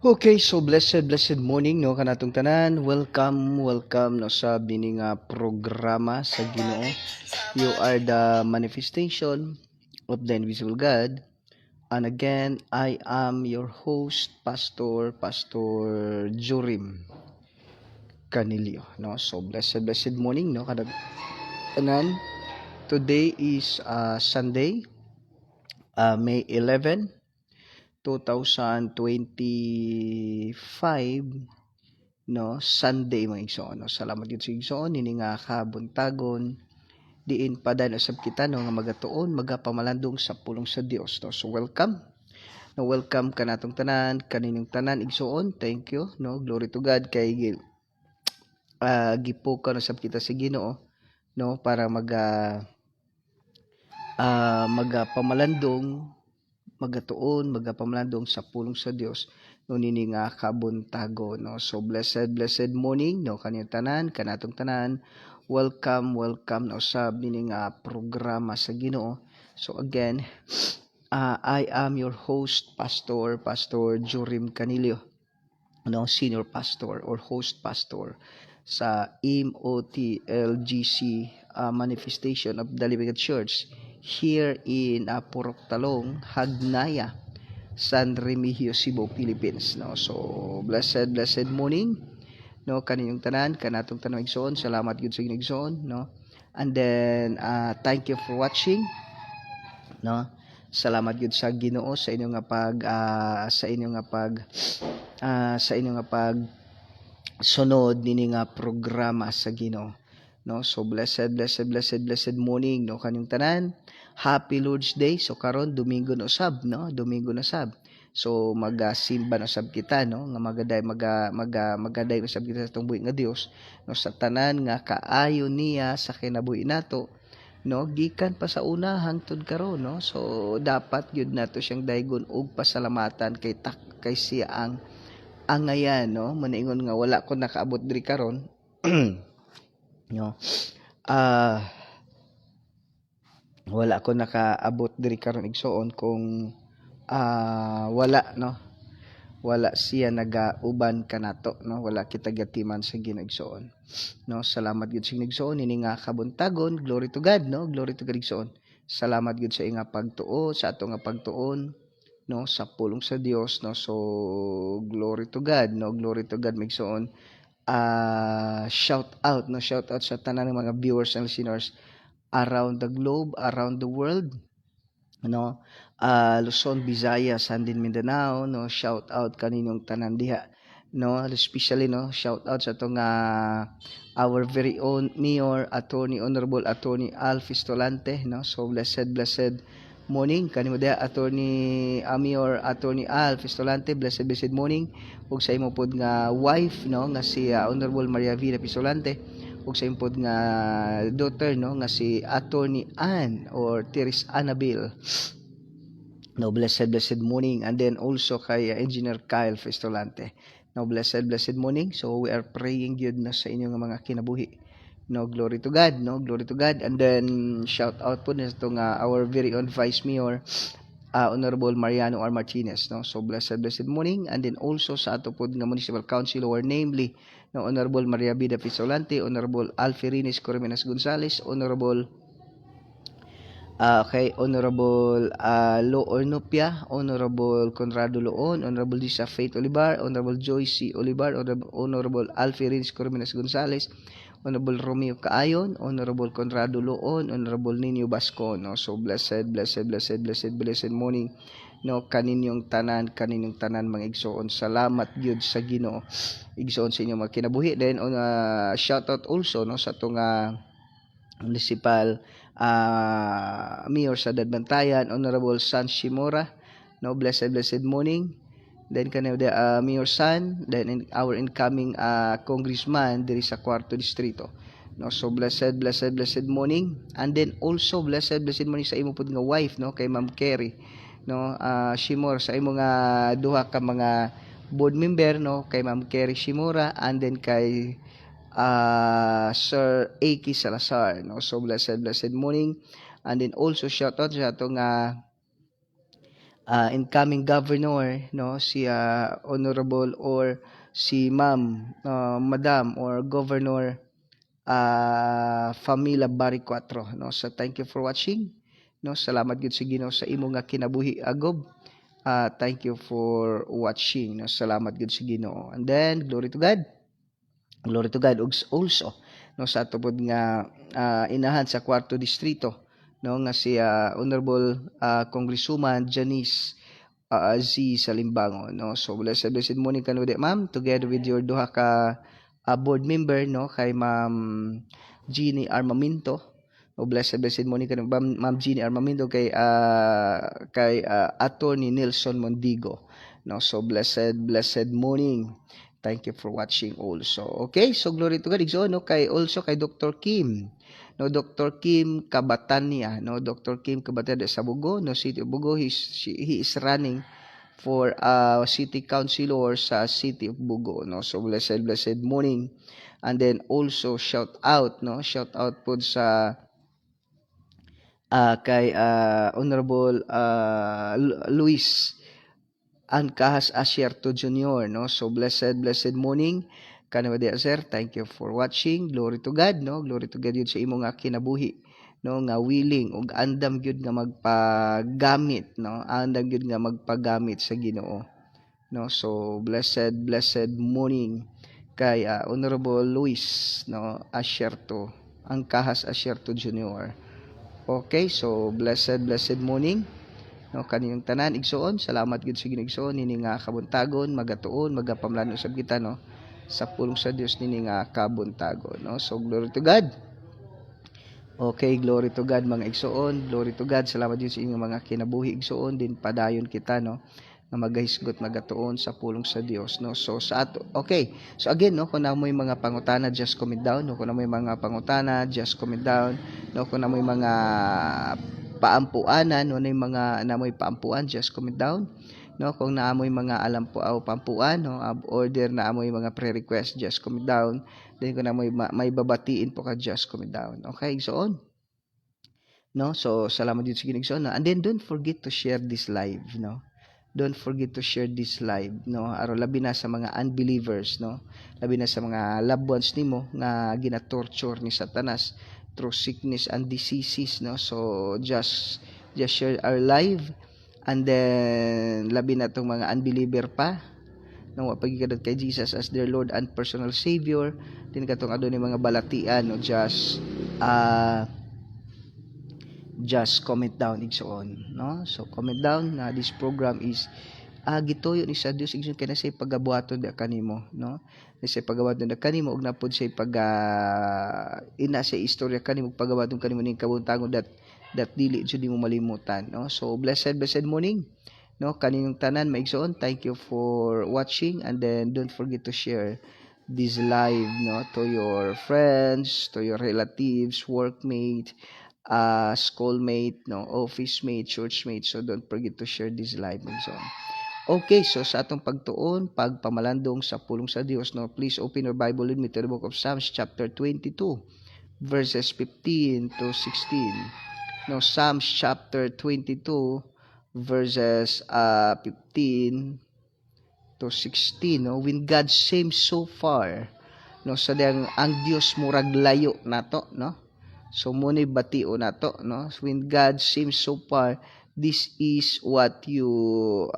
Okay, so blessed morning no kanatong tanan. Welcome no sa bini nga programa sa Ginoo. You are the manifestation of the invisible God. And again, I am your host, Pastor Jorim Canilio. No, so blessed morning no kanatong tanan. Today is Sunday, May 11, 2025. No, Sunday mga igsoon. No, salamat gid sa igsoon ini nga kabuntagon diin padan usab kita no nga magatuon magapamalandong sa pulong sa Dios. No, so welcome. No, welcome kanatong tanan, kaninong tanan igsoon. Thank you. No, glory to God kay gipukan usab kita sa Ginoo no para magapamalandong magatuon magapamalandong sa pulong sa Dios no nini nga kabuntago no. So blessed morning no kaniyong tanan kanatong tanan. Welcome no usab nini nga programa sa Ginoo. So again, I am your host, Pastor Jorim Canilio, no, senior pastor or host pastor sa MOTLGC Manifestation of the Living God Church here in Purok Talong, Hagnaya, San Remigio, Cebu, Philippines. No, so blessed morning no kaninyong tanan kanatong tanong igsoon. Salamat gud sa inyong igsoon no. And then thank you for watching no. Salamat gud sa Ginoo sa inyong nga pag sa inyong nga pag sunod nini nga programa sa Ginoo no. So blessed morning no kanyang tanan. Happy Lord's Day. So karon Domingo na usab no, Domingo na sab. So magasimba na sab kita no nga magaday usab kita sa tong buhi nga Dios no sa tanan nga kaayo niya sa kinabuhi nato no gikan pa sa una hangtod karon no. So dapat gyud nato siyang daygon og pasalamatan kay siya ang angayan no. Maningon nga wala ko nakaabot diri karon no. Wala ko nakaabot diri karon igsoon kung wala siya nagauban kanato no. Wala kita gatiman sa Ginoo igsoon no. Salamat gid sa igsoon ini nga kabuntagon. Glory to God no, glory to God igsoon. Salamat gid sa inga pagtuo sa ato nga pagtuon no sa pulong sa Dios no. So glory to God no, glory to God migsoon. Shout out sa tanan ng mga viewers and listeners around the globe, around the world no. Luzon, Visayas, Sandin, Mindanao no. Shout out kaninyong tanan diha no, especially no shout out sa tong our very own Mayor Honorable Attorney Al Fistolante no. So blessed morning kanimo diha Mayor Attorney Al Fistolante. Blessed morning ug sa imo pod nga wife no nga si Honorable Maria Vida Fistolante ug sa imo pod nga daughter no nga si Attorney Ann or Teres Annabel no. Blessed morning. And then also kay Engineer Kyle Fistolante no. Blessed morning. So we are praying gyud na sa inyong mga kinabuhi no. Glory to God no, glory to God. And then shout out po na itong our very own Vice Mayor Honorable Mariano R. Martinez no. So blessed morning. And then also sa ato pod nga Municipal Council or namely no Honorable Maria Vida Fistolante, Honorable Alferines Cormenas Gonzales, Honorable Honorable Lo Ornopia, Honorable Conrado Loon, Honorable Lisa Faith Olivar, Honorable Joyce Olivar, Honorable Alferines Cormenas Gonzales, Honorable Romeo Kaayon, Honorable Conrado Loon, Honorable Nino Basco no. So blessed morning no kaninyong tanan mga igsoon. Salamat gyud sa Ginoo igsoon sa inyong mga kinabuhi. Then shout out also no sa tong municipal Mayor sa Dadbantayan, Honorable San Shimora no. Blessed morning. Then kanyo Mayor San, then our incoming congressman diri sa 4th distrito no. So blessed morning. And then also blessed morning sa imo pud nga wife no kay Ma'am Kerry no. Shimora sa imo nga duha ka mga board member no kay Ma'am Kerry Shimora and then kay Sir A.K. Salazar no. So blessed morning. And then also shout out sa atong incoming governor, no, si honorable or si ma'am, madam or governor Famila Bari 4, no. So thank you for watching, no. Salamat gid sa Ginoo sa imo nga kinabuhi agob. Thank you for watching, no. Salamat gid sa Ginoo. And then glory to God. Glory to God. Also, no, sa tubod nga inahan sa kwarto distrito, no, nga si honorable Congresswoman Janice Z Salimbango, no. So blessed morning kanudi ma'am, together with your duha ka board member, no, kay Ma'am Jeannie Armamento. O blessed morning kanudi Ma'am Jeannie Armamento kay Attorney Nelson Mondigo, no. So blessed morning. Thank you for watching also. Okay, so glory to God. So, no, kay also kay Dr. Kim. No, Dr. Kim Kabatanya, no, Dr. Kim Kabatanya sa Bugo, no, City of Bugo. He is running for city councilor sa City of Bugo, no. So blessed morning. And then also shout out po sa kay Honorable Luis Ancahas Asierto Jr., no. So blessed morning kanimo dia sir. Thank you for watching. Glory to God, no. Glory to God yun sa imo nga kinabuhi, no, nga willing ug andam gyud nga magpagamit, no. Andam gyud nga magpagamit sa Ginoo, no. So blessed morning kay Honorable Luis, no, Asierto Ancahas Asierto Jr. Okay, so blessed morning, no, kaniyong tanan igsoon. Salamat gid sa ginigsoon nini nga kabuntagon, magatuon, magapamlano usab kita, no, sa pulong sa Dios nini nga kabuntagon, no. So glory to God. Okay, glory to God mga igsoon. Glory to God. Salamat din sa inyong mga kinabuhi igsoon din padayon kita, no, nga magahisgot magatuon sa pulong sa Dios, no. So sa ato, okay. So again, no, kung namoy mga pangutana, just comment down, no. Kung namoy mga pangutana, just comment down, no. Kung namoy mga paampuanan, no, mga namoy paampuan, just comment down, no. Kung naamoy mga alam po o pampuan, no, order na amoy mga pre-request, just comment down. Then kung namoy may babatiin po ka, just comment down. Okay, so on, no. So salamat din sa ginigsoon, no. And then don't forget to share this live, no. Don't forget to share this live, no, aron labi na sa mga unbelievers, no, labi na sa mga loved ones nimo nga gina-torture ni Satanas through sickness and diseases, no. So just share our live. And then labi na tong mga unbeliever pa, no, pagikadot kay Jesus as their Lord and personal Savior, din katong adunay mga balatian, no, just comment down igsoon, no. So comment down na this program is gituyo ni sa Dios igsoon kay na say pagabuhaton da kanimo, no. Na say pagabuhaton da kanimo ug napod say ina sa istorya kanimo pagabuhaton kanimo ning kabuntagon that dili jud mo malimutan, no. So blessed morning, no, kaninong tanan maigsoon. Thank you for watching, and then don't forget to share this live, no, to your friends, to your relatives, workmate, schoolmate, no, office mate, church mate. So don't forget to share this live and so on. Okay, so sa atong pagtuon, pagpamalandong sa pulong sa Dios, no, please open your Bible with me to the book of Psalms chapter 22 verses 15 to 16. No, Psalms chapter 22 verses 15 to 16, no. When God seems so far, no, sa ang Dios murag layo nato, no. So muni batio nato, no. When God seems so far, this is what you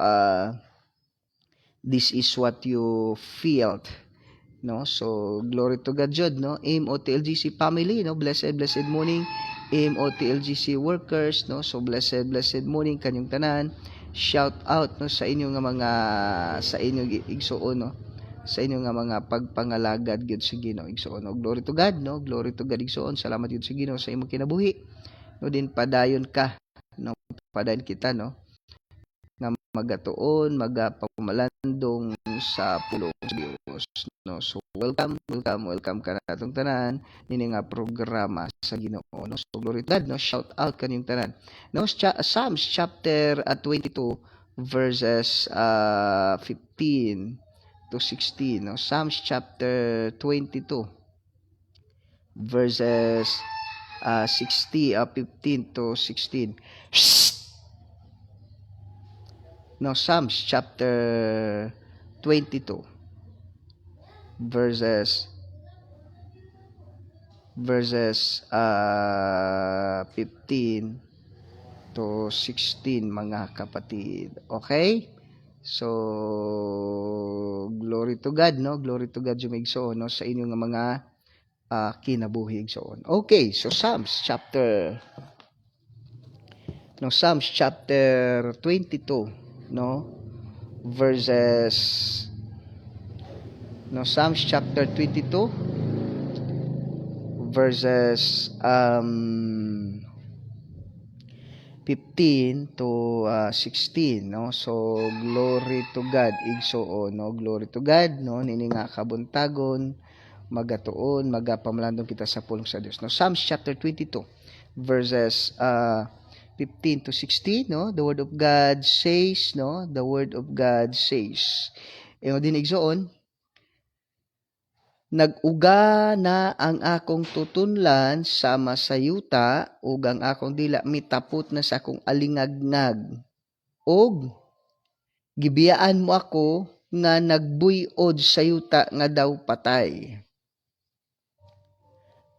felt, no. So glory to God jud, no. MOTLGC family, no, blessed morning. MOTLGC workers, no. So blessed morning kanyong tanan. Shout out, no, sa inyo nga mga sa inyong igsuon, no, sa inyo nga mga pagpangalagad gyud sa Ginoo igsoon, no. Glory to God, no. Glory to God igsoon. Salamat gyud sa Ginoo sa imong kinabuhi, no. Din padayon ka, no, padayon kita, no, nga magatuon magapamalandong sa pulong sa Dios, no. So welcome ka na atong tanan nini nga programa sa Ginoo, no. So glory to God, no. Shout out kaning tanan, no. Psalms chapter 22 verses 15 to 16, no. Psalms chapter 22 verses 15 to 16. No, Psalms chapter 22 verses 15 to 16, mga kapatid. Okay? So, glory to God, no? Glory to God yung igsoon, no? Sa inyong mga kinabuhi igsoon. Okay, so Psalms chapter 22, no? Psalms chapter 22 verses 15 to 16, no? So glory to God igsoon, no? Glory to God, no? Nini nga kabuntagon magatuon magapamlandong kita sa pulong sa Dios, no? Psalms chapter 22 verses 15 to 16, no? The word of God says, no? The word of God says. Din igsoon, nag-uga na ang akong tutunlan sama sa yuta, ug ang akong dila mitapot na sa akong alingagnag. Og gibiyaan mo ako nga nagbuy-od sa yuta nga daw patay.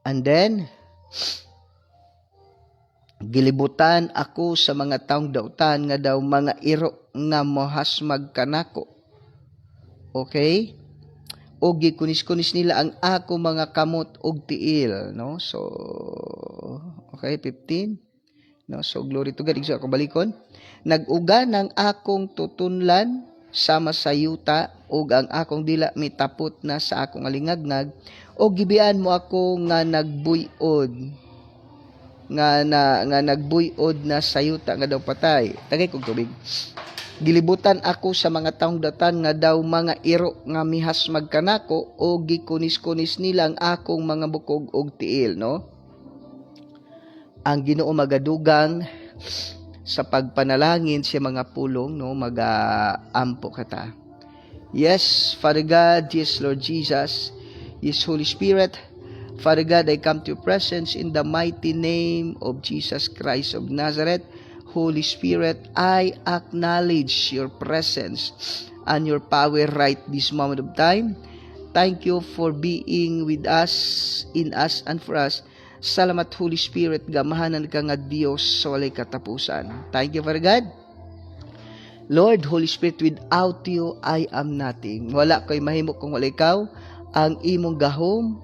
And then, gilibutan ako sa mga taong dautan nga daw mga iro nga mohasmag kanako. Okay? O gikunis-kunis nila ang ako mga kamot og tiil, no? So okay, 15, no? So glory to God. Igso ako balikon, nag-uga ng akong tutunlan sama sa yuta, ug ang akong dila mitapot na sa akong alingagnag, o gibian mo ako nga nagbuy-od nga nagbuy-od na sa yuta nga daw patay. Tagay kog tubig. Gilibutan ako sa mga taong datan nga daw mga iro nga mihas magkanako, o gikunis-kunis nilang akong mga bukog og tiil, no? Ang Ginoo magadugang sa pagpanalangin sa mga pulong, no? Mag-ampo kata. Yes, Father God, yes, Lord Jesus, yes, Holy Spirit, Father God, I come to your presence in the mighty name of Jesus Christ of Nazareth. Holy Spirit, I acknowledge your presence and your power right this moment of time. Thank you for being with us, in us, and for us. Salamat, Holy Spirit, gamahanan ka nga Diyos sa walay katapusan. Thank you, Father God. Lord, Holy Spirit, without you, I am nothing. Wala ko'y mahimo kung wala ikaw. Ang imong gahom,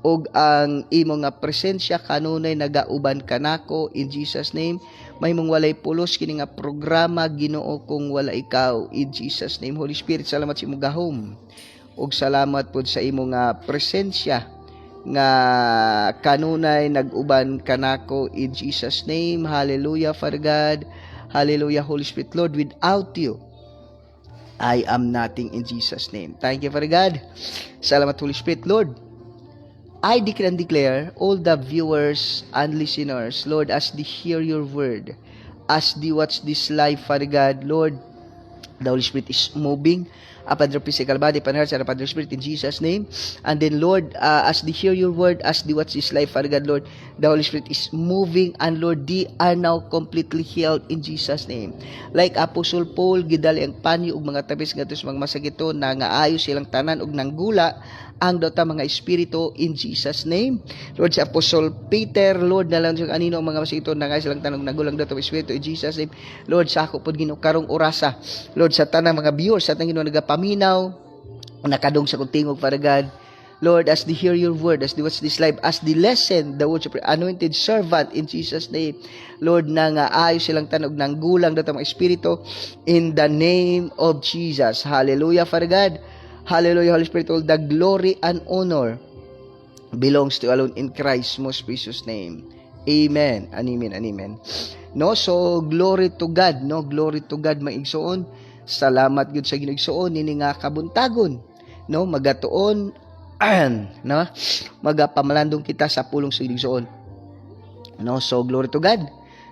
og ang imong nga presensya kanunay nagauban kanako in Jesus name. Mahimong walay pulos kini nga programa Ginoo kung wala ikaw in Jesus name. Holy Spirit, salamat sa imong gahom, og salamat pod sa imong nga presensya nga kanunay nag-uban kanako in Jesus name. Hallelujah, Father God. Hallelujah, Holy Spirit. Lord, without you, I am nothing in Jesus name. Thank you, Father God. Salamat, Holy Spirit. Lord, I decree and declare all the viewers and listeners, Lord, as they hear your word, as they watch this live, Father God, Lord, the Holy Spirit is moving upon their physical body, upon hearts, and upon their spirit in Jesus' name. And then, Lord, as they hear your word, as they watch this live, Father God, Lord, the Holy Spirit is moving, and Lord, they are now completely healed in Jesus' name. Like Apostle Paul, gidali ang panyo ug mga tabis nga tos mga masakito na nga ayos silang tanan ug nanggula ang dota mga espiritu in Jesus name. Lord, si Apostle Peter, Lord, na lang anino ang mga masakito na nga silang tanan ug nanggulang dota espiritu in Jesus name. Lord, sa ako pod Ginoo karong orasa, Lord, sa tanang mga viewers, sa tanang Ginoo nagapaminaw nakadong sa kuntingog, Father God, Lord, as they hear your word, as they watch this live, as they listen the words of your anointed servant in Jesus name, Lord, na nga ayos silang tanog ng gulang dito mga espiritu in the name of Jesus. Hallelujah, Father God. Hallelujah, Holy Spirit. All the glory and honor belongs to alone in Christ's most precious name. Amen. And amen and amen. No, so glory to God, no? Glory to God, maigsoon. Salamat gud sa Ginoo igsoon nini nga kabuntagon, no? Magatuon no? Magapamalandong kita sa pulong sa igsoon. No, so glory to God.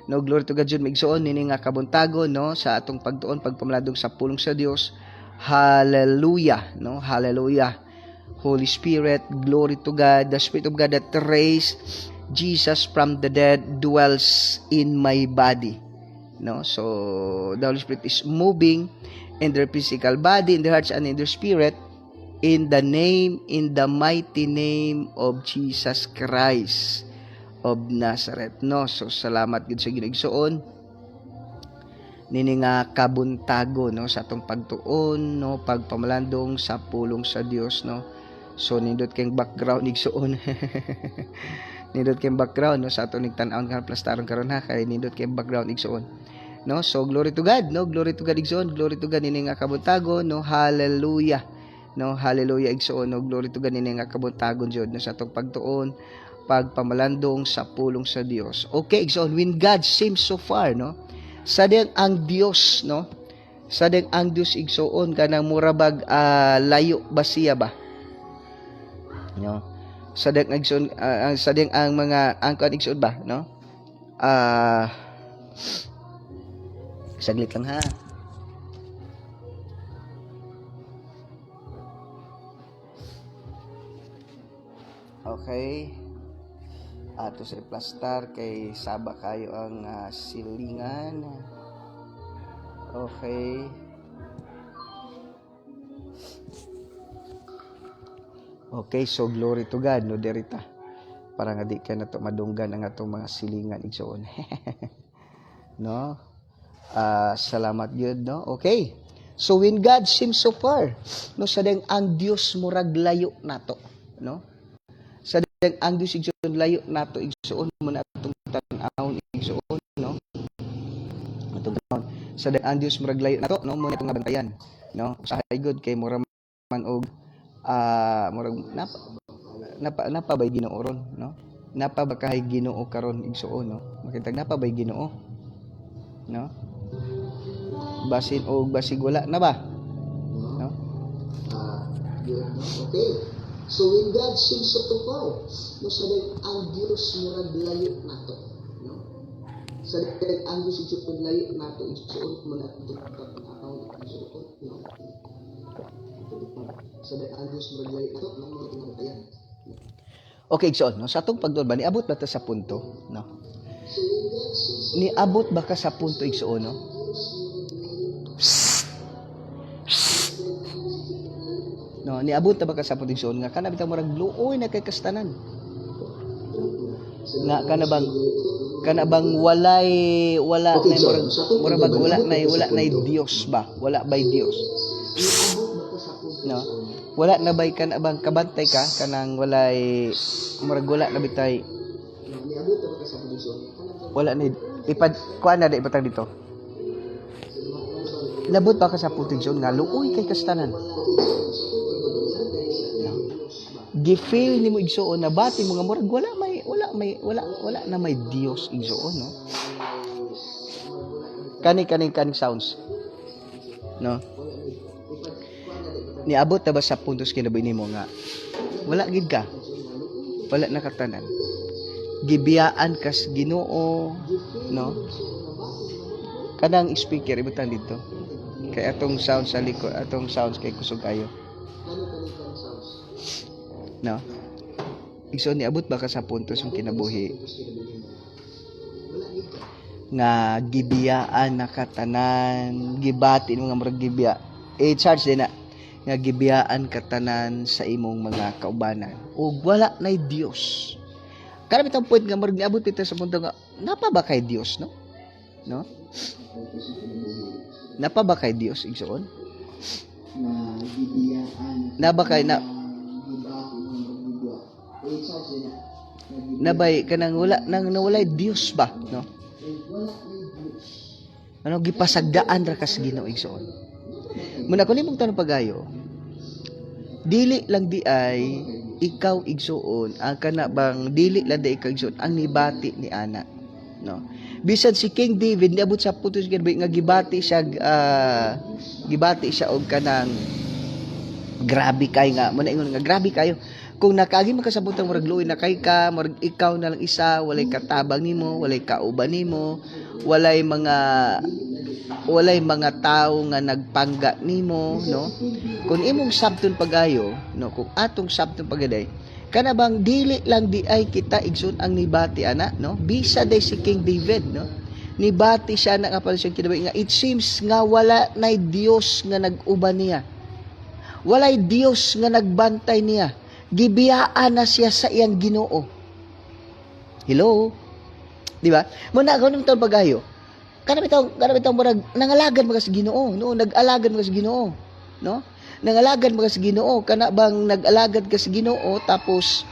No, glory to God jud maigsoon nini nga kabuntagon, no? Sa atong pagtuon pagpamalandong sa pulong sa Dios. Hallelujah, no? Hallelujah. Holy Spirit, glory to God. The Spirit of God that raised Jesus from the dead dwells in my body. no? So the Holy Spirit is moving in their physical body, in their hearts, and in their spirit, in the mighty name of Jesus Christ of Nazareth, no? So salamat gid sa ginigsoon nini nga kabuntago, no, sa atong pagtuon, no, pagpamalandong sa pulong sa Dios, no. So nindot kayong background igsuon. Nindot kayong background, no, sa atong nigtan-aon nga plastaron karon ha, kay nindot kayong background igsuon, no. So glory to God, no, glory to God igsuon, glory to God nini nga kabuntago, no, hallelujah, no, hallelujah igsuon, no, glory to God nini nga kabuntagon jud, no, sa atong pagtuon, pagpamalandong sa pulong sa Dios. Okay igsuon, when God seems so far, no, sadeng ang Dios, no, sadeng ang Dios igsuon kanang murabag layo ba siya ba, no, sadeng igsuon sadeng ang mga angkan igsuon ba, no, saglit lang ha. Okay, ato sa plastar kay saba kayo ang silingan. Okay. Okay, so glory to God, no, derita. Para nga di ka na to madunggan ang atong mga silingan igsoon. No? Salamat yun, no? Okay. So when God seems so far, no, sadeng ang Dios murag layo nato, no? Sadeng ang Dios igsoon layo nato igsoon mo na atong tan-awon igsoon, no? Atong tan-awon. Sadeng ang Dios murag layo nato, no, mo na itong bantayan, no? Usahay good kay mura man og murag napabay Ginoo ron, no? Napabakahay Ginoo karon igsuon, no? Makitag napabay Ginoo, no? Basin og basig wala na ba, no? Okay. So when God seems so far, no, sadeng ang Dios murag layo nato, no? Sadeng ang Dios igsuon layo nato igsuon mo na itong pagkakataon igsuon, no? Sadeng ang Dios murag layo nato, no, mo itong bantayan. Okay, so no, sa atong pagdol ba niabot ba ta sa punto, no? Niabot ba ka sa punto igsuon, no? No, niabot ta ba ka sa punto igsuon nga kana bitang murag luoy na kay kastanan? Nga kana bang wala na murag wala na Dios ba? Wala bay Dios. No? Wala na bay kana bang kabantay ka kanang walay murag wala na bitay. Wala na ipad kuan na ipatag dito. Labot ba ka sa protection nga luoy kay kastanan? Gifeel nimo igsuon na bati mo nga murag wala na may Dios igsuon, no? Kani sounds, no? Niabot na ba sa puntos kinabuhi nimo nga wala gid ka, wala nakatanan, gibiyaan kas Ginoo, no? Kanang speaker ibutan dito kay atong sound sa likod, atong sounds kay kusog kayo, no? Igsoon niabot ba ka sa puntos ang kinabuhi nga gibiyaan nakatanan, gibati mo nga murag gibiya charge din na nga gibiyaan katanan sa imong mga kaubanan ug wala nay Dios. Kana bitang point nga murag niabot dito sa punto nga napa ba kay Dios, no? No? Napa ba kay Dios igsoon? Na ba kay na nabay kanang wala nang nawalay Dios ba, no? Ano gipasagdaan ra kas Ginoo igsoon. Muna ko nimong tanong pagayo, dili lang di ay ikaw igsuon ang kana bang dili lang di ikaw igsuon ang nibati ni ana, no? Bisan si King David niabot sa putos nga gibati siya og kanang grabe kay nga mo na ingon nga grabe kayo kung nakaagi man ka sa butang murag luoy na kay ka, murag ikaw na lang isa, walay katabang nimo, walay kauban nimo, walay mga tao nga nagpangga nimo, no? Kung imong sabton pagayo, no, kung atong sabton pagaday, kana bang dili lang di ay kita igsoon ang nibati ana, no? Bisa day si King David, no? nibati siya na kapal siyang kinabuhi nga it seems nga wala nay Dios nga nag-uban niya. Walay Dios nga nagbantay niya. Gibiyaan na siya sa iyang Ginoo. Hello? Di ba? Muna ganun tawag pagayo. Kanami taong murag nangalagad mga sa Ginoo, no? Nag-alagad mga sa Ginoo, no? Nangalagad mga sa Ginoo, kana bang nag-alagad ka sa Ginoo tapos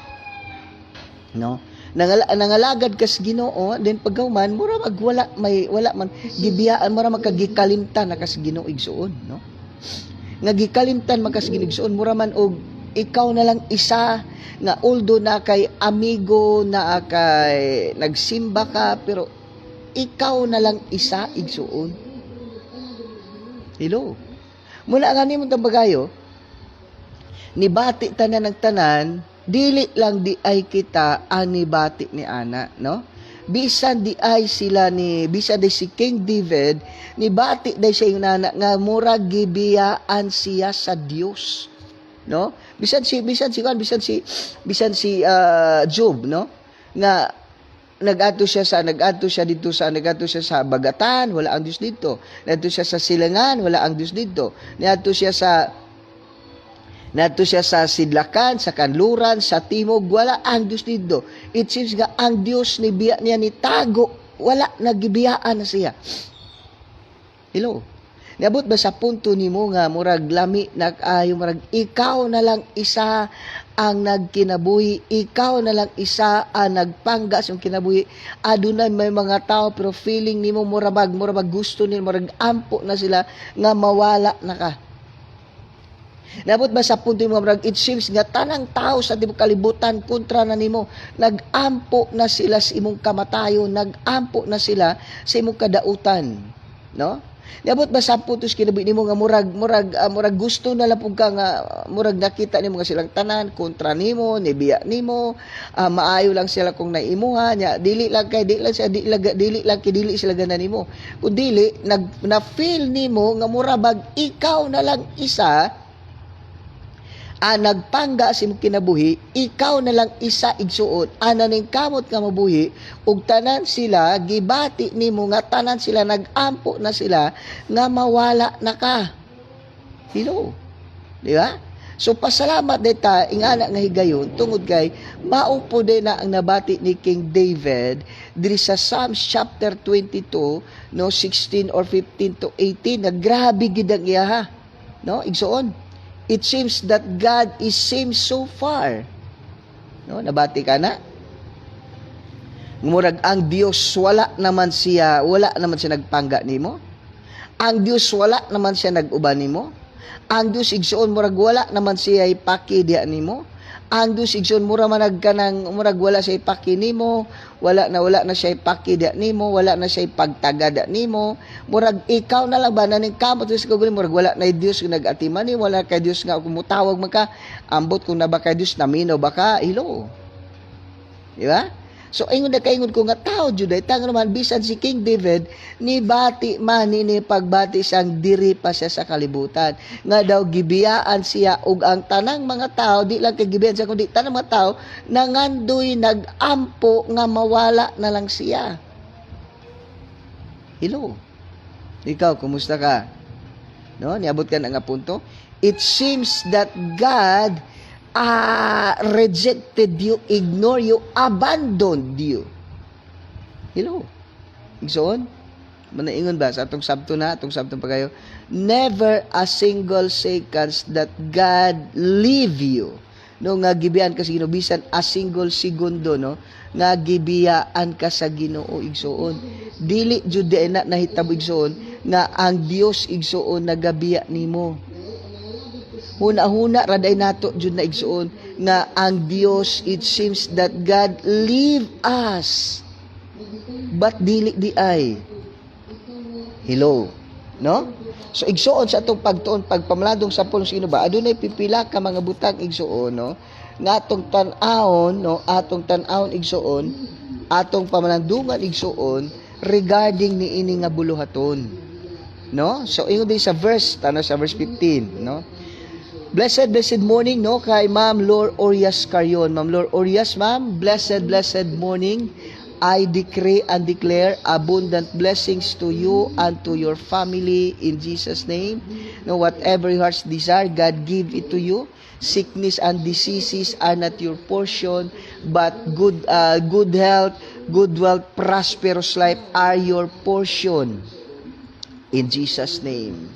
no? Nangalagad ka sa Ginoo, then pagkauman mura magwala wala man gibiyaan mura magkagikalimtan na ka sa Ginoo igsuon, no? Nga gikalimtan magkas Ginoo mura man og ikaw na lang isa nga although na kay amigo na kay nagsimba ka pero ikaw na lang isa igsuon. Hello. Mula nga nimo tambagayo nibati tanan ng tanan dili lang di ay kita ang nibati ni ana, no? Bisan di ay sila bisan di si King David nibati day siya yung nana nga murag gibiyaan siya sa Dios, no? Bisan si Job, no? Nga nag-adto siya sa bagatan, wala ang Dios dito. Ngadto siya sa silangan, wala ang Dios dito. Ngadto siya sa sidlakan, sa kanluran, sa timog, wala ang Dios dito. It seems nga ang Dios ni biya niya ni tago, wala nagibiyaan na siya. Hello. Niabot ba sa punto nimo nga murag lami nag-ayo murag ikaw na lang isa ang nagkinabuhi, ikaw na lang isa ang nagpangga sa kinabuhi. Adunay may mga tao pero feeling nimo murabag gusto nila murag ampo na sila nga mawala na ka. Nabot ba sa punto mo murag it seems nga tanang tao sa tibok kalibutan kontra na nimo, nagampo na sila sa imong kamatayon, nagampo na sila sa imong kadautan, no? Nabot ba sa putos kinabuhi nimo nga murag gusto na lang pug ka nga murag nakita nimo nga silang tanan kontra nimo, nibiya nimo, maayo lang sila kung naimuha nya, dili lang sila ganan nimo. Kun dili na feel nimo nga murabag ikaw na lang isa nagpangga sa imong kinabuhi, ikaw na lang isa igsuon, ning kamot nga mabuhi, ug tanan sila, gibati nimo nga tanan sila, nagampo na sila, nga mawala na ka. Hello? Di ba? So, pasalamat dita, ingana nga higayon, tungod kay, maupo din na ang nabati ni King David, diri sa Psalms chapter 22, no, 16 or 15 to 18, na grabe gidang iya ha. No, igsuon. It seems that God seems so far. No, nabati ka na? Murag ang Dios wala naman siya nagpangga nimo. Ang Dios wala naman siya nag-uban nimo. Ang Dios igsuon murag wala naman siya ipaki diha nimo. Ang Dios igsoon mura man nagkanang murag wala siya ipaki nimo, wala na siya ipaki diha nimo, wala na siya ipagtagada nimo. Murag ikaw na lang ba naning kamot sa kaguli murag wala na Dios nga nag-atiman ni, wala kay Dios nga kumutawag man ka, ambot kung na ba kay Dios naminaw ba ka, hello. Di ba? So, ingon ko nga tao, Juday, tango naman, bisan si King David, ni bati man, ni pagbati siyang diri pa siya sa kalibutan. Nga daw, gibiyaan siya, ug ang tanang mga tao, di lang kagibiyaan siya, kundi tanang mga tao, nangandoy, nag-ampo, nga mawala na lang siya. Hello. Ikaw, kumusta ka? No? Niabot ka na nga punto? It seems that God rejected you, ignore you, abandoned you. Hello. Igsoon? Manaingon ba sa atong sabto pa kayo? Never a single seconds that God leave you. No, nga gibiyaan ka sa Ginoo, bisan a single segundo, no, nga gibiyaan ka sa Ginoo, igsoon. Dili jud na nahitabo igsoon nga ang Dios igsoon nagabiya nimo. Huna-huna raday nato jud na igsuon nga ang Dios, it seems that God leave us but dili di ay. Hello, no? So igsuon sa atong pagtuon pagpamalandong sa pulong sino ba adunay pipila ka mga butang igsuon, no, nga atong tan-awon, no, atong tan-awon igsuon, atong pamalandungan igsuon regarding niini nga buluhaton, no? So ingon din sa verse 15, no? Blessed morning, no, kay Ma'am Lor Orias Carion. Ma'am Lor Orias, ma'am, blessed morning. I decree and declare abundant blessings to you and to your family in Jesus' name. No, whatever your heart's desire, God give it to you. Sickness and diseases are not your portion, but good health, good wealth, prosperous life are your portion. In Jesus' name.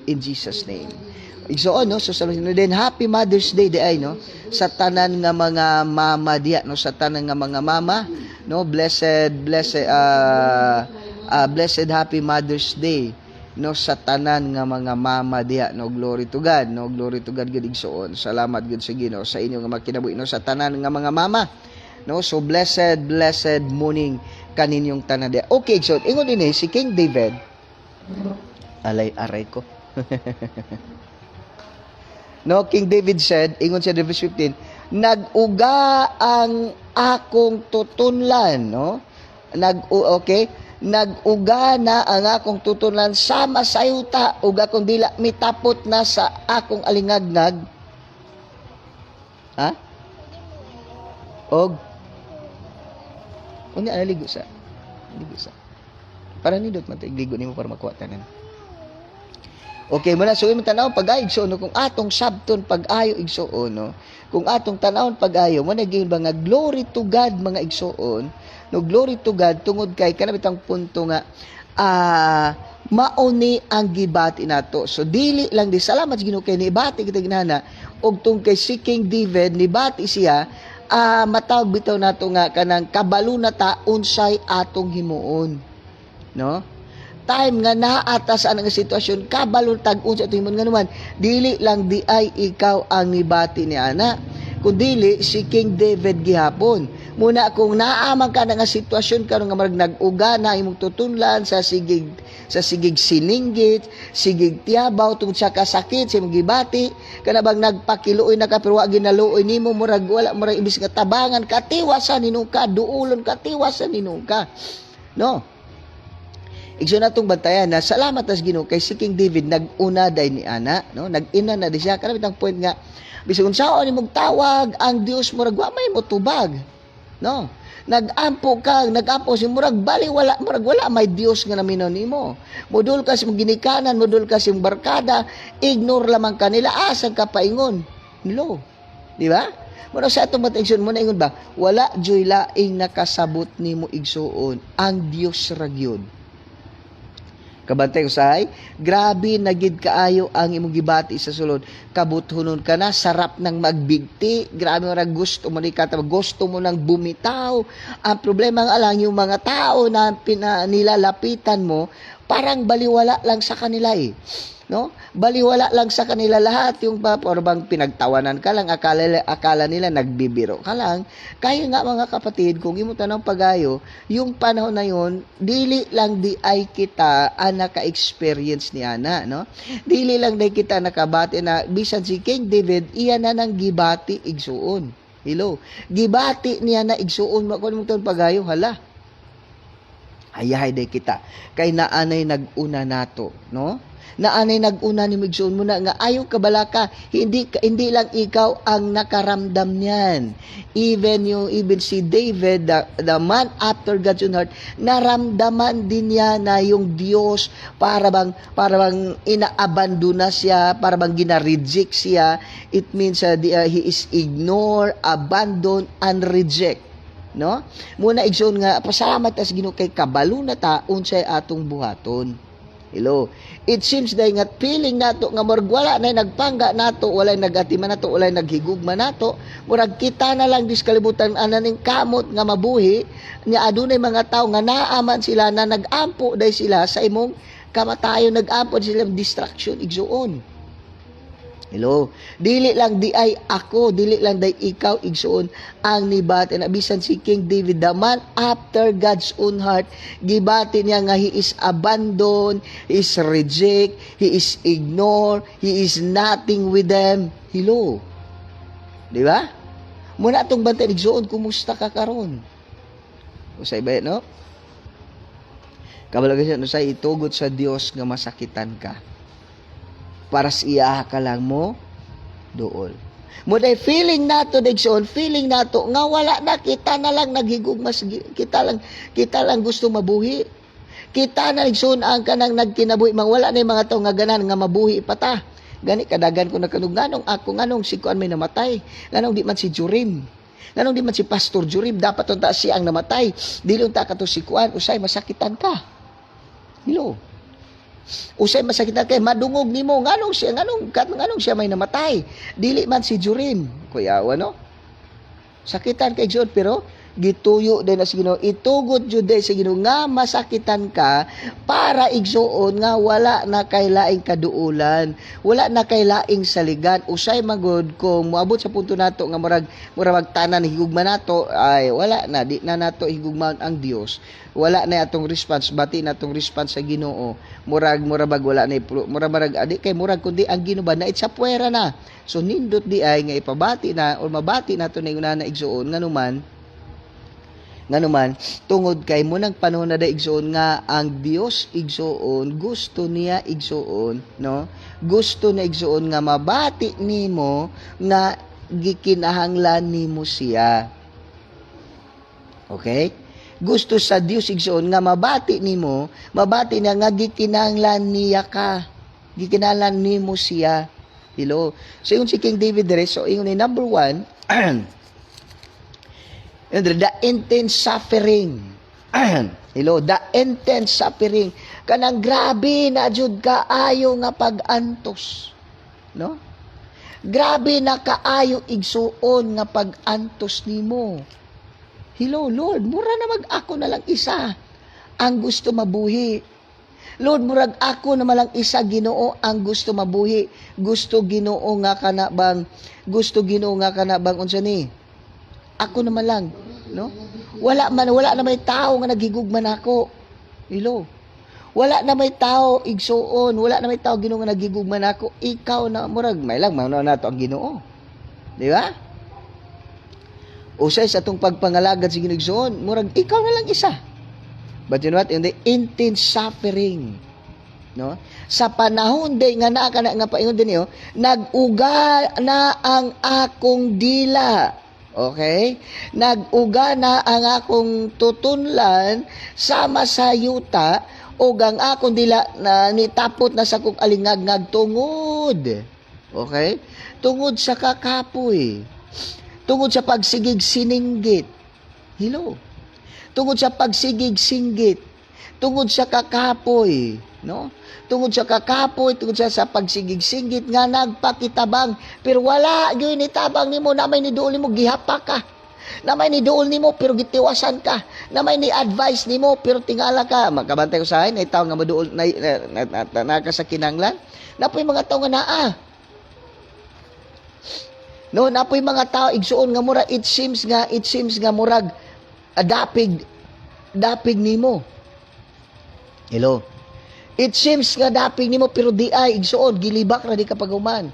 In Jesus' name. So no, so then happy Mother's Day di ay no sa tanan nga mga mama diya no, sa tanan nga mga mama no, blessed happy Mother's Day no sa tanan nga mga mama diya no. Glory to God no, glory to God gid igsoon. Salamat gid sa Ginoo sa inyo nga makinabuhi no sa tanan nga mga mama no. So blessed morning kaninyong tanan diya. Okay, so ingon din si King David aray ko. No, King David said, ingon sa verse 15, nag-uga ang akong tutunlan, no? Nag-uga na ang akong tutunlan sama sa yuta ug akong dila mitapot na sa akong alingagnag. Ha? Og unya ligo sa. Para nindot man ligo nimo para makuha tanan. Okay, muna so imong tanaw pag-ayo igsoon no, kung atong sabton pag-ayo igsoon no, kung atong tanawon pag-ayo mo naging mga glory to God mga igsoon no, glory to God tungod kay kanabitang punto nga mauni ang gibati nato. So dili lang di salamat Ginoo kay nibati kita ginana og tung kay si King David nibati siya matawag bitaw nato nga kanang kabalo na ta unsay atong himuon no. Time nga naatas ang sitwasyon kabalo tag unsa tingmon nga naman dili lang di ay ikaw ang nibati ni ana kundi si King David gihapon. Muna kung naaman ka nga sitwasyon karon nga marag nag-uga na imong tutunlan sa sigig sininggit, sigig tiyabaw tungod sa kasakit sa imong gibati kana bang nagpakiluoy na ka pero wa ginaluoy nimo murag wala murag imbis nga tabangan katiwasan ninungka duulon katiwasan ninungka no. Igso na itong bantayan na salamat as Ginoo kay si King David nag-una day ni ana no, nag-ina na di siya kana bitang point nga bisag unsaon imong tawag ang Dios murag wa may motubag no. Nag-ampo si murag bali wala may Dios nga naminaw nimo. Modul ka sa ginikanan, modul ka sa barkada, ignore lamang kanila asa ka paingon. Hello. Di ba? Muna sa atong matengson mo na ingon ba wala joy laing nakasabot nimo igsuon ang Dios ra gyud. Kabantay usahay, grabe nagid kaayo ang imong gibati sa sulod. Kabuthunon ka na, sarap nang magbigti. Grabe ra gusto mo ni gusto mo nang bumitaw. Ang problema nga lang yung mga tao na nilalapitan mo, parang baliwala lang sa kanila eh. No? Baliwala lang sa kanila lahat yung bang pinagtawanan ka lang akala nila nagbibiro ka lang. Kaya nga mga kapatid, kung imo tanong pagayo, yung panahon na yun, dili lang di ay kita naka-experience ni ana, no? Dili lang di kita nakabati na bisan si King David iya na nang gibati igsuon. Hello. Gibati niya na igsuon mo kun mo pagayo hala. Ayahay day kita kay naanay nag-una nato, no? Naanay nag-una ni migsuon mo na nga ayaw kabalaka hindi lang ikaw ang nakaramdam niyan. Even si David the man after God's own heart naramdaman din niya na yung Diyos para bang inaabandona siya, para bang gina-reject siya. It means he is ignore, abandon and reject. No? Muna igsoon nga pasalamat as Ginoo kay kabalo na ta unsay atong buhaton. Hello. It seems day nga feeling nato nga murag wala na nagpangga nato, walay nagatiman nato, walay naghigugma nato, murag kita na lang diskalibutan ananing kamot nga mabuhi nya adunay mga tawo nga naaman sila na nagampo day sila sa imong kamatayon, nagampo sila distraction igsuon. Hello. Dili lang di ay ako, dili lang day ikaw igsuon ang nibati na bisan si King David the man after God's own heart, gibati niya nga he is abandoned, he is reject, he is ignore, he is nothing with them. Hello. Di ba? Muna atong bantay igsuon kumusta ka karon? Usay ba no? Kabalagan siya usay itugot sa Dios nga masakitan ka. Para sa iya ka lang mo dool. Mo day feeling nato digsoon, feeling nato nga wala na kita na lang naghigugmas, kita lang gusto mabuhi. Kita na igsoon ang kanang nagkinabuhi, mang wala na yung mga tao nga ganan nga mabuhi pata. Gani kadagan ko na kanung nganong ako nganong si kuan may namatay. Nganong di man si Jurim. Nganong di man si Pastor Jurim, dapat unta siya ang namatay. Dili unta kato si kuan, usay masakitan ka. Hello. Usay masakitan kay madungog nimo nganong siya may namatay. Dili man si Jurim. Kuyawa no? Sakitan kay Igsoon pero gituyo din na sa Ginoo, itugot jud sa Ginoo nga masakitan ka para igsuon nga wala na kay laing kaduulan, wala na kay laing saligan. Usay magod kung moabot sa punto nato nga murag magtanan higugma nato, ay wala na, di na nato higugmaon ang Dios. Wala na atong response, bati na atong response sa Ginoo. Murag wala na murag adi kay murag kundi ang Ginoo ba na sa puwera na. So nindot di ay nga ipabati na or mabati nato na una na igsuon nga naman tungod kay mo nang panahon na da igsoon nga ang Dios igsoon gusto niya igsoon no, gusto na igsoon nga mabati nimo nga gikinahanglan nimo siya. Okay, gusto sa Dios igsoon nga mabati nimo, mabati na nga gikinahanglan niya ka, gikinahanglan nimo siya. Hello, so yung si King David dire, so yung number 1 the intense suffering. Hello, the intense suffering. Kanang grabe na jud kaayo nga pag-antos. No? Grabe na kaayo igsuon nga pag-antos nimo. Hello, Lord, mura na mag-ako na lang isa ang gusto mabuhi. Lord, murag ako na malang isa Ginoo ang gusto mabuhi. Gusto Ginoo nga kana bang unsa ni? Ako naman lang, no? Wala na may tao nga naghigugman ako. Hello. Wala na may tao igsuon, wala na may tao Ginoo nga naghigugman ako. Ikaw na murag may lang mao nato ang Ginoo. Di ba? Usay sa atong pagpangalagad sa Ginoo igsuon, murag ikaw na lang isa. But you know what? In the intense suffering, no? Sa panahon day nga naa kana nga paingon din niyo, nag-uga na ang akong dila. Okay? Nag-uga na ang akong tutunlan sama sa yuta o ang akong dila na nitapot na sa kong alingag tungod. Okay? Tungod sa kakapoy. Tungod sa pagsigig sininggit. Hello? Tungod sa pagsigig singgit. Tungod sa kakapoy. No? Tungod sa kakapoy, tungod sa pagsigig singgit nga nagpakitabang, pero wala gyud ni tabang nimo, na may niduol nimo gihapa ka, na may niduol nimo pero gitiwasan ka, na may ni advice nimo pero tingala ka. Magkabantay ko sa akin ay tao nga maduol na sa kinanglan, napoy mga tao nga naa. No, napoy mga tao igsuon nga mura it seems nga murag dapig nimo. Hello. It seems nga dapig nimo pero di ay igsuon gilibak na di ka paghuman.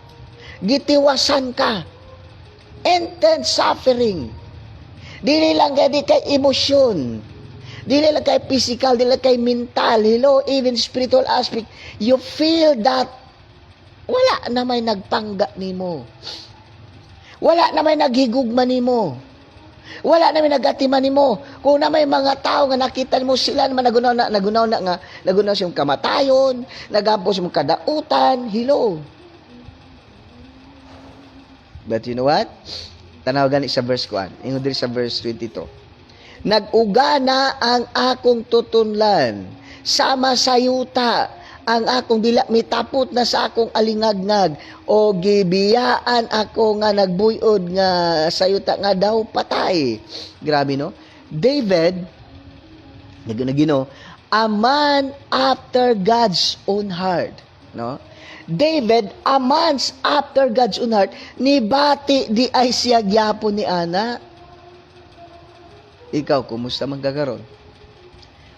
Gitiwasan ka. Intense suffering. Dili lang kay emosyon. Dili lang kay physical, dili lang kay mental, hello, even spiritual aspect. You feel that wala na may nagpangga nimo. Wala na may naghigugma nimo. Wala na may nagatiman nimo. Kung na may mga tao nga nakita mo sila naman nagunaw siyang kamatayon, nagapos mong kadautan, hello. But you know what? Tanaw gani sa verse 1. Ingon diri sa verse 22. Nag-uga na ang akong tutunlan, sama sa yuta, ang akong dila mitapot na sa akong alingagnag, o gibiyaan ako nga nagbuyod nga sayuta nga daw patay. Grabe no? David, nagino, a man after God's own heart. No? David, a man after God's own heart, nibati di ay siya gyapon ni ana. Ikaw, kumusta man kakaron?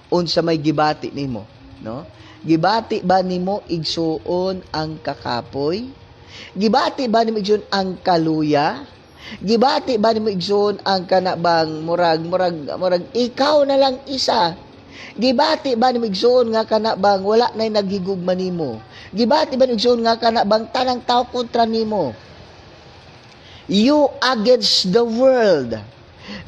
Unsa may gibati nimo? No? Gibati ba nimo igsuon ang kakapoy? Gibati ba nimo igsuon ang kaluya? Gibati ba nimo igsuon ang kanabang murag ikaw na lang isa? Gibati ba nimo igsuon nga kanabang wala nay naghigugma nimo? Gibati ba nimo igsuon nga kanabang tanang tao kontra nimo? You against the world.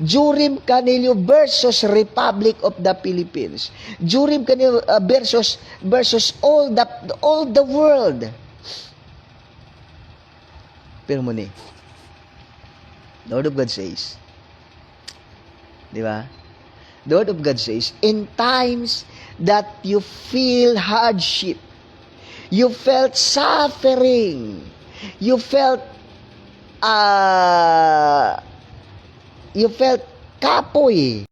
Jurim Canelio versus Republic of the Philippines. Jurim Canelio versus all the world. Pero muni, Lord of God says, di ba? The Word of God says, in times that you feel hardship, you felt suffering, you felt kapoy,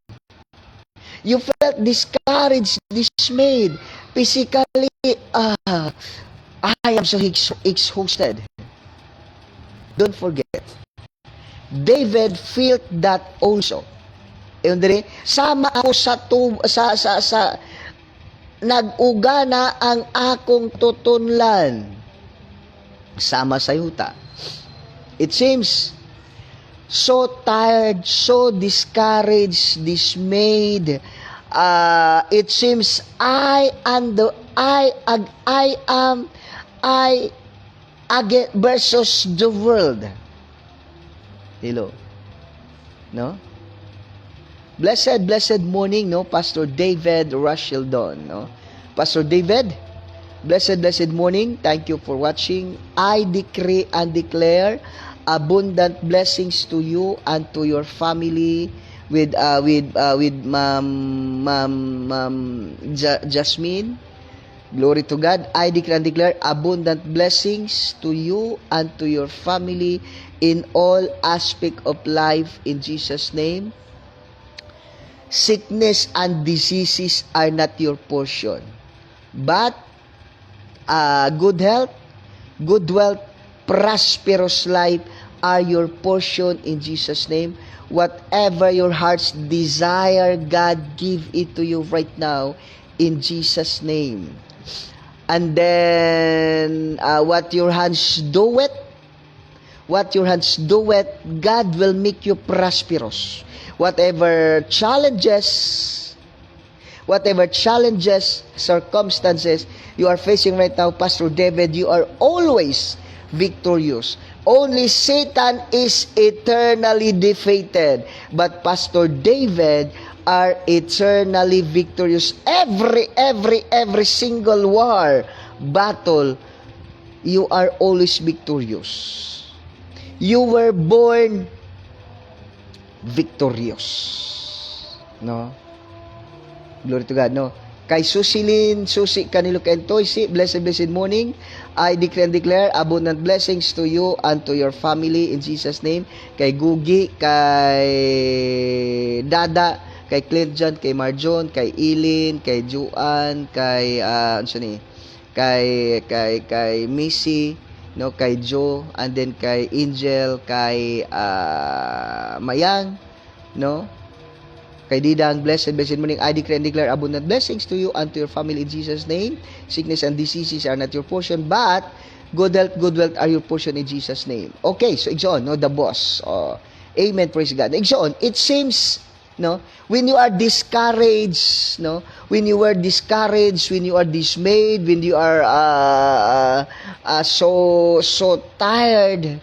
you felt discouraged, dismayed, physically, I am so exhausted. Don't forget, David felt that also. Sama ako sa nag-ugana ang akong tutunlan. Sama sa yuta. It seems so tired, so discouraged, dismayed. It seems I against versus the world. Hello. No? Blessed morning, no, Pastor David Rashildon, no. Pastor David, blessed morning. Thank you for watching. I decree and declare abundant blessings to you and to your family with Ma'am Jasmine. Glory to God. I decree and declare abundant blessings to you and to your family in all aspect of life in Jesus' name. Sickness and diseases are not your portion, but good health, good wealth, prosperous life are your portion in Jesus' name. Whatever your heart's desire, God give it to you right now in Jesus' name. And then what your hands do it, God will make you prosperous. Whatever challenges, circumstances you are facing right now, Pastor David, you are always victorious. Only Satan is eternally defeated, but Pastor David are eternally victorious. Every single war, battle, you are always victorious. You were born victorious, no? Glory to God, no? Kay Susi Canelo Kentoy, blessed morning. I decree and declare abundant blessings to you and to your family in Jesus' name. Kay Gugi, kay Dada, kay Clint John, kay Marjon, kay Eileen, kay Juan, kay kay Missy, no, kay Joe, and then kay Angel, kay Mayang, no, kay Didang. Blessed morning. I decree and declare abundant blessings to you and to your family in Jesus' name. Sickness and diseases are not your portion, but good health, good wealth are your portion in Jesus' name. Okay, so Igsoon, no, the boss. Amen, praise God. Igsoon, it seems, no, when you are discouraged, no, when you are discouraged, when you are dismayed, when you are so tired,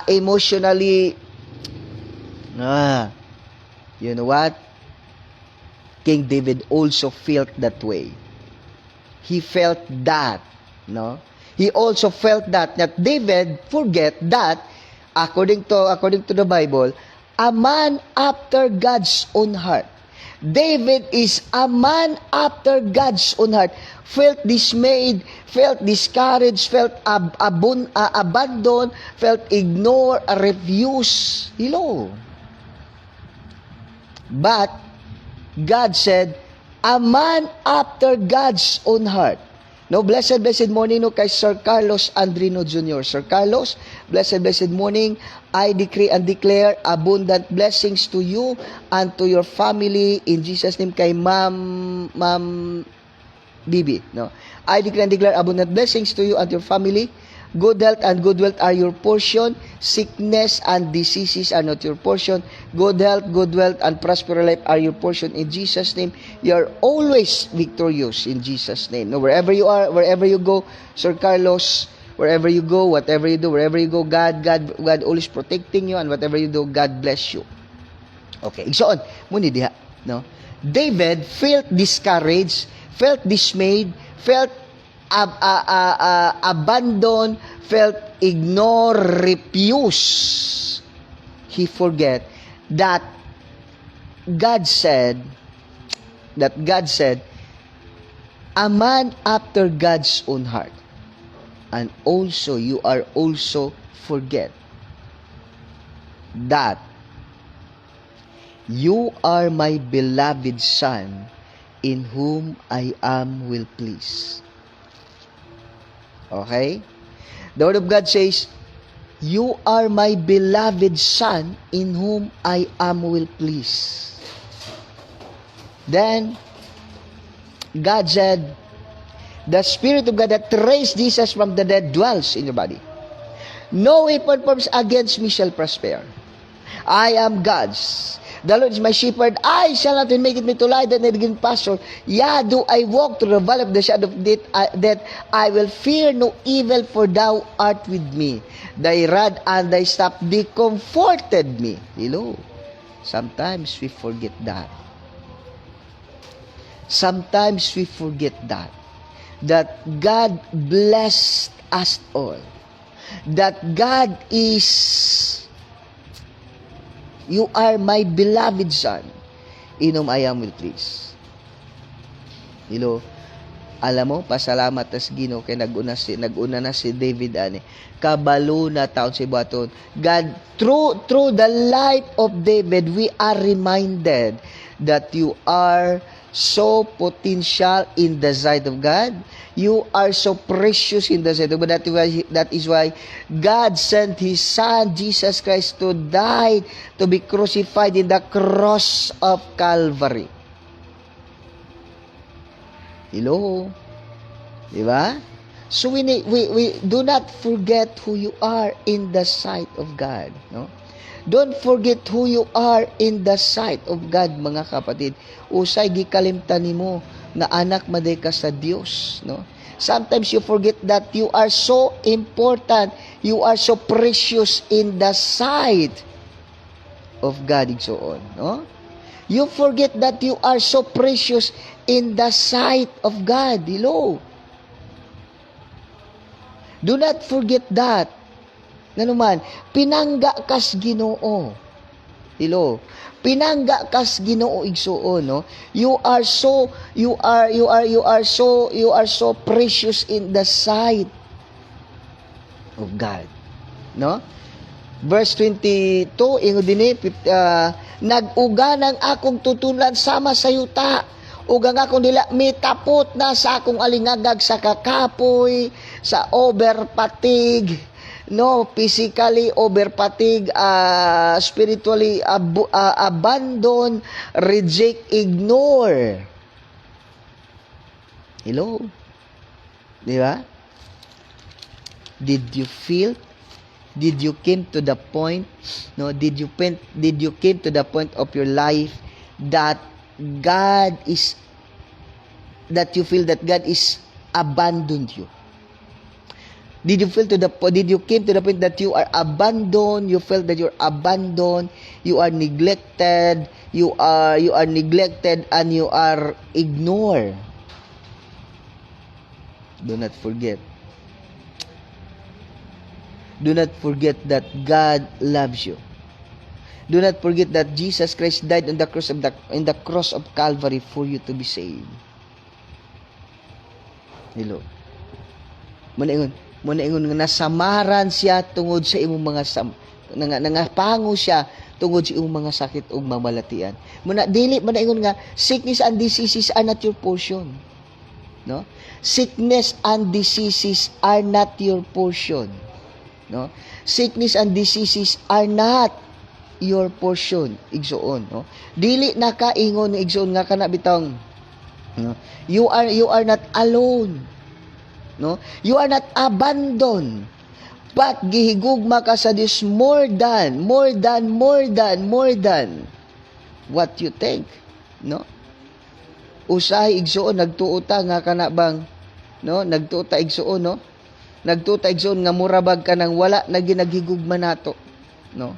emotionally, you know what? King David also felt that way. He felt that, no? He also felt that David forget that according to the Bible, a man after God's own heart. David is a man after God's own heart. Felt dismayed, felt discouraged, felt abandoned, felt ignored, refused. Hello. But God said, a man after God's own heart. No, blessed morning, no, kay Sir Carlos Andrino Jr. Sir Carlos, blessed morning. I decree and declare abundant blessings to you and to your family in Jesus' name. Kay Ma'am Bibi, no, I decree and declare abundant blessings to you and your family. Good health and good wealth are your portion. Sickness and diseases are not your portion. Good health, good wealth, and prosperous life are your portion in Jesus' name. You are always victorious in Jesus' name. No, wherever you are, wherever you go, Sir Carlos, wherever you go, whatever you do, wherever you go, God always protecting you, and whatever you do, God bless you. Okay, igsoon, muni diha, no? David felt discouraged, felt dismayed, felt abandoned, felt ignored, refused. He forget that God said, a man after God's own heart. And also, you are also forget that you are my beloved son, in whom I am well pleased. Okay? The Word of God says, you are my beloved son, in whom I am well pleased. Then, God said, the Spirit of God that raised Jesus from the dead dwells in your body. No weapon formed against me shall prosper. I am God's. The Lord is my shepherd. I shall not make it me to lie down in the green pasture. Yea, do I walk through the valley of the shadow of death, I will fear no evil, for thou art with me. Thy rod and thy staff, they comforted me. Hello. Sometimes we forget that. Sometimes we forget that God blessed us all. That God is, you are my beloved son, in whom I am well pleased. Hello. Alam mo, pasalamat as Ginoo kay naguna na si David ani. Kabalo na taon si baton. God, through the life of David, we are reminded that you are so potential in the sight of God. You are so precious in the sight of God. That is why God sent His Son, Jesus Christ, to die, to be crucified in the cross of Calvary. Hello? Diba? So we do not forget who you are in the sight of God. No? Don't forget who you are in the sight of God, mga kapatid. Usay gikalimtan nimo nga anak maday ka sa Dios, no? Sometimes you forget that you are so important, you are so precious in the sight of God, igsoon, no? You forget that you are so precious in the sight of God. Hello. Do not forget that. Nanuman, pinangga kas Ginoo. Hello. Pinangga kas Ginoo igsuon, no? You are so precious in the sight of God. No? Verse 22, ingon dinhi, nag-uga ng akong tutulan sama sa yuta. Ug ang akong dila mitapot na sa akong alingagag sa kakapoy, sa overfatigue, no, physically overfatigue, spiritually abandon, reject, ignore. Hello. Di ba? Did you came to the point, no, did you came to the point of your life that you feel that God is abandoned you? Did you came to the point that you are abandoned, you felt that you're abandoned, you are neglected, you are neglected and you are ignored? Do not forget. Do not forget that God loves you. Do not forget that Jesus Christ died on the cross of Calvary for you to be saved. Hello. Muna ingon nga nasamaran siya tungod sa imong mga nangapango siya tungod sa imong mga sakit ug mamalatian. Muna ingon nga sickness and diseases are not your portion. No? Sickness and diseases are not your portion. No? Sickness and diseases are not your portion, igsoon, no? Dili nakaingon igsoon nga kana bitong, no? You are not alone. No? You are not abandoned. But gihigugma ka sa Dios more than what you think, no? Usahay igsoon nagtuota nga kana bang, no? Nagtuota igsoon, no? Nagtuta igsoon nga murabag ka nang wala na ginagigugma nato, no?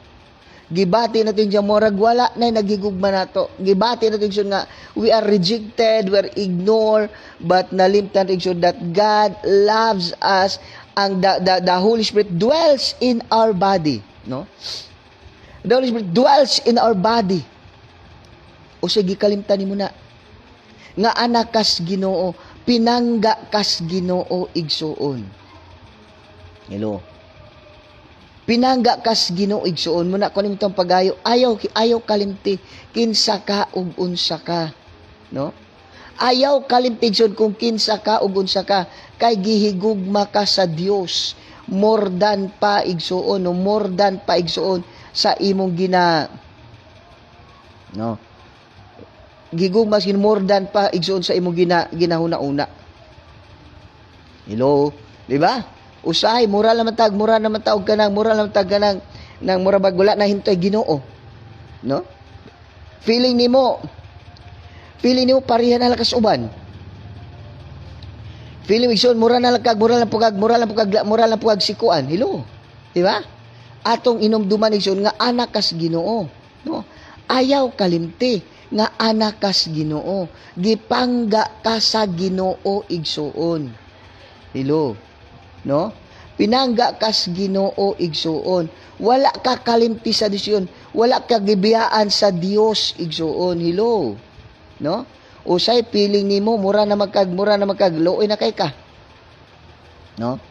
Gibati natin diyan murag wala na nagigugma nato. Gibati natin igsoon nga we are rejected, we are ignored, but nalimtan igsoon that God loves us. Ang the Holy Spirit dwells in our body, no? The Holy Spirit dwells in our body. O sige kalimtan nimo na nga anak kas Ginoo, pinangga kas Ginoo igsuon. Hello. Pinangga kas Ginoo igsuon mo na kunin tong pagayo, ayaw kalimti kinsa ka ug unsa ka, no? Ayaw kalimti igsuon kung kinsa ka ug unsa ka, kay gihigugma ka sa Dios more than pa igsuon, no? More than pa igsuon sa imong no? Gigugma more than pa igsuon sa imong ginahuna-una. Hello, di ba? Usahay, mura naman taog ka nang murabag wala na hintoy Ginoo. No? Feeling nimo pareha na lakas uban. Feeling igsoon mura lang pugag sikuan. Hello. Di ba? Atong inomduman igsoon nga anak kas Ginoo, no? Ayaw kalimti nga anak kas Ginoo. Gipangga ka sa Ginoo igsuon. Hello. No? Pinangga kas Ginoo igsuon. Wala ka kalimti sa Dios, wala ka gibiyaan sa Dios igsuon. Hello. No? Usay piling nimo mura na magkag luoy na kay ka. No?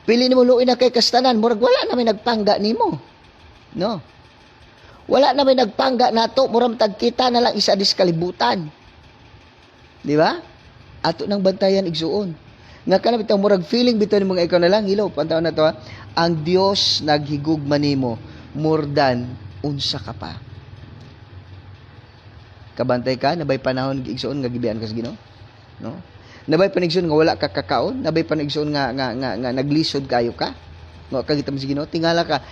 Pili nimo luoy na kay kastanan, murag wala na may nagpangga nimo. No? Wala na may nagpangga nato, murag tagkita na lang isa diskalibutan. Di ba? Ato nang bantayan igsuon. Nga kana bitaw murag feeling bitaw nimo nga ikaw na lang hilaw pantaw na to ha? Ang Dios naghigugma nimo more than unsa ka pa. Kabantay ka nabay panahon igsuon nga gibian ka sa Ginoo, no? Nabay panigsuon nga wala ka kakaon, nabay panigsuon nga naglisod kayo ka. No kagitam sa Ginoo, tingala ka.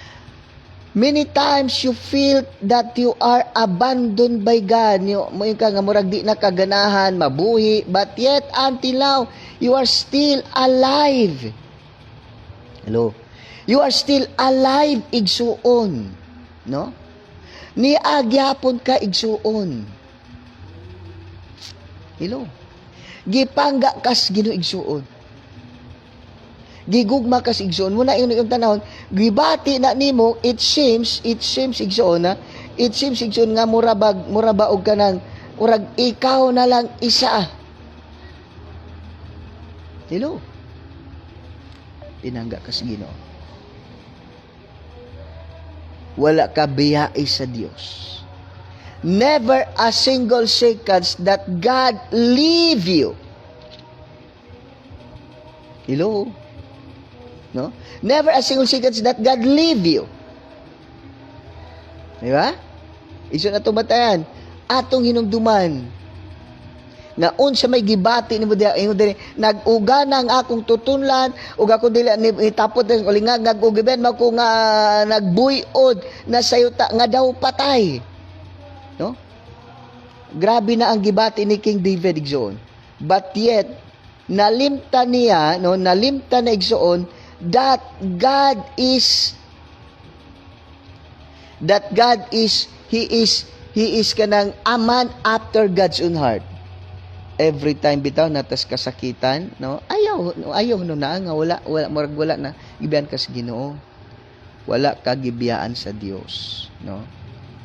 Many times you feel that you are abandoned by God. Mo ka nga murag di na kaganahan mabuhi, but yet until now you are still alive. Hello. You are still alive igsuon, no? Ni agyapon ka igsuon. Hello. Gipangga kas Ginoo igsuon. Gigugma kas igsoon mo na yung tanahon gibati na nimo it seems igsoon na it seems igsoon nga murabaog ka nang urag ikaw na lang isa. Hello. Pinangga kas Ginoo. Wala ka biyai sa Dios. Never a single seconds that God leave you. Hello. No? Never a single seconds that God leave you. Di ba? Iso na tumatayan. Atong hinumduman. Nga unsa may gibati ni mo nag-uga na ang akong tutunlan ug ako dili itapot uli nga nag-ugiben mako nga nagbuyod na sayuta nga daw patay. No? Grabe na ang gibati ni King David igsoon. But yet nalimtan niya, no, nalimtan na igsoon that God is He is kanang a man after God's own heart. Every time bitaw natas kasakitan, no, ayaw no na nga wala na gibiyan ka sa Ginoo. Wala ka gibiyaan sa Dios, no?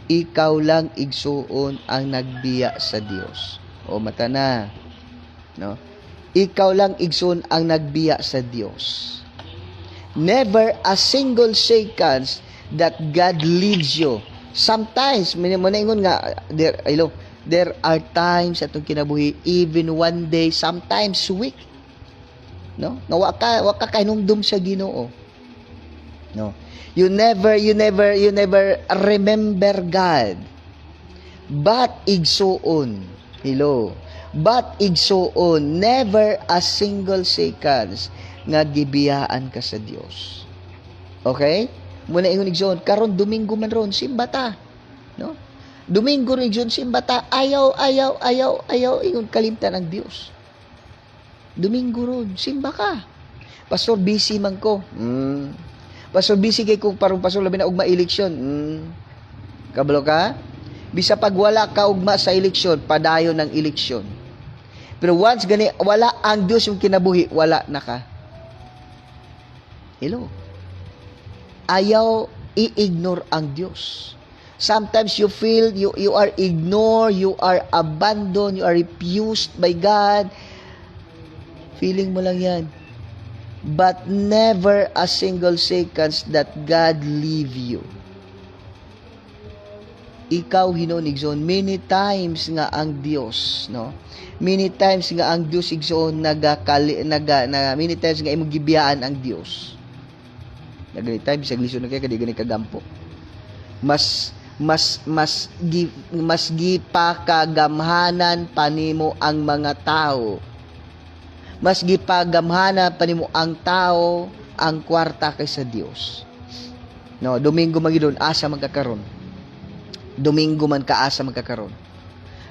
Ikaw lang igsuon ang nagbiya sa Dios. O mata na, no? Ikaw lang igsuon ang nagbiya sa Dios. Never a single seconds that God leads you. Sometimes, manaingon nga, there are times atong kinabuhi, even one day, sometimes week. No? Na waka kainumdum sa Ginoo. No? You never remember God. But igsuon. Hello. But igsuon, never a single seconds nga gibiyaan ka sa Dios. Okay? Muna ingon igsoon, karon Domingo man ron simbata. No? Domingo ron igsoon simbata, ayaw ingon kalimtan ang Dios. Domingo ron simba ka. Pastor, busy man ko. Pastor, busy kay kung parang pastor labi na ugma eleksyon. Kabalo ka? Bisa pag wala ka ugma sa eleksyon, padayon ng eleksyon. Pero once gani wala ang Dios yung kinabuhi, wala na ka. Hello. Ayaw i-ignore ang Diyos. Sometimes you feel you are ignored, you are abandoned, you are refused by God. Feeling mo lang yan. But never a single seconds that God leave you. Ikaw hinonigson many times nga ang Dios, no? Many times nga ang Dios igsoon many times nga imong gibiyaan ang Dios. Nagani time bisag lisod na kay kadi gani kagampo. Mas gipakagamhanan panimo ang mga tao. Mas gipagamhanan panimo ang tao ang kwarta kaysa Dios. No, Domingo magidon asa magkakaron. Domingo man kaasa magkakaron.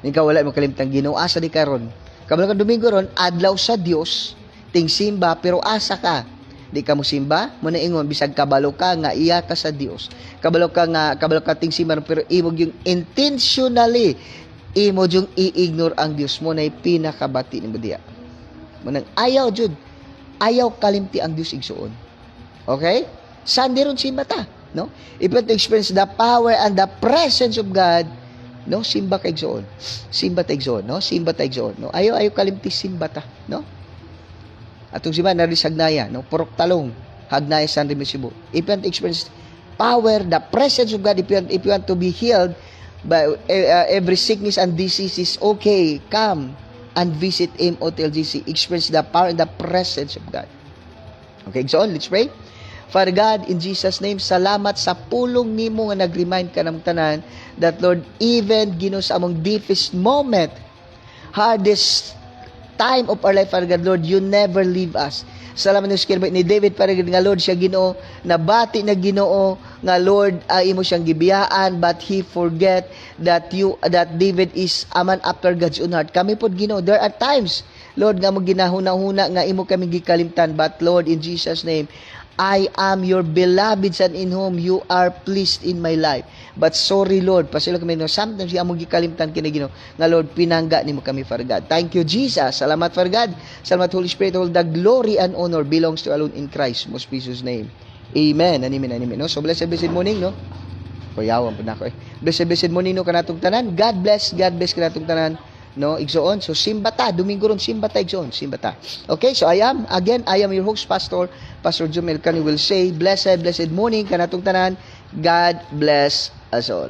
Ikaw wala mo kalimtang Ginoo asa di karon. Kabalo ka Domingo ron adlaw sa Dios ting simba pero asa ka. Di ka mo simba mo na ingon bisag kabalo ka nga iya ka sa Dios. Kabalo ka ting simba pero imo yung intentionally imo yung i-ignore ang Dios mo na pinakabati ni diya. Mo nang ayaw jud. Ayaw kalimti ang Dios igsuon. Okay? Sandi ron simba ta. No? If you want to experience the power and the presence of God, no, simba kay igsoon. Simba ta igsoon, no? Simba ta igsoon, no? Ayo kalimti simba ta, no? Atong simba na risagnaya, no? Purok talong, hagnaya San Remisibo. If you want to experience power, the presence of God, if you want to be healed by every sickness and disease is okay, come and visit Him OTLGC. Experience the power and the presence of God. Okay, igsoon, let's pray. Father God, in Jesus' name, salamat sa pulong nimo nga nag-remind ka ng tanan that Lord, even Ginoo sa among deepest moment, hardest time of our life, Father God, Lord, you never leave us. Salamat ni David, Father God, nga Lord, siya Ginoo, nabati na Ginoo, nga Lord, imo siyang gibiyaan, but he forget that David is a man after God's own heart. Kami po Ginoo, there are times, Lord, nga mo ginahuna-huna, nga imo kami gikalimtan, but Lord, in Jesus' name, I am your beloved son in whom you are pleased in my life. But sorry, Lord, pasila kami, no, sometimes among gikalimtan kini Ginoo nga Lord, pinangga nimo kami, Father God. Thank you, Jesus. Salamat, Father God. Salamat, Holy Spirit. All the glory and honor belongs to alone in Christ, most precious name. Amen. Amen. No? So, blessed morning, no? Kuyawan po na ako, Blessed morning, no, kanatong tanan. God bless kanatong tanan. No, igsoon. So, simbata. Domingo ron, simbata, igsoon. Simbata. Okay, so I am your host, Pastor Jomel Cani will say, blessed morning, kanatong tanan. God bless us all.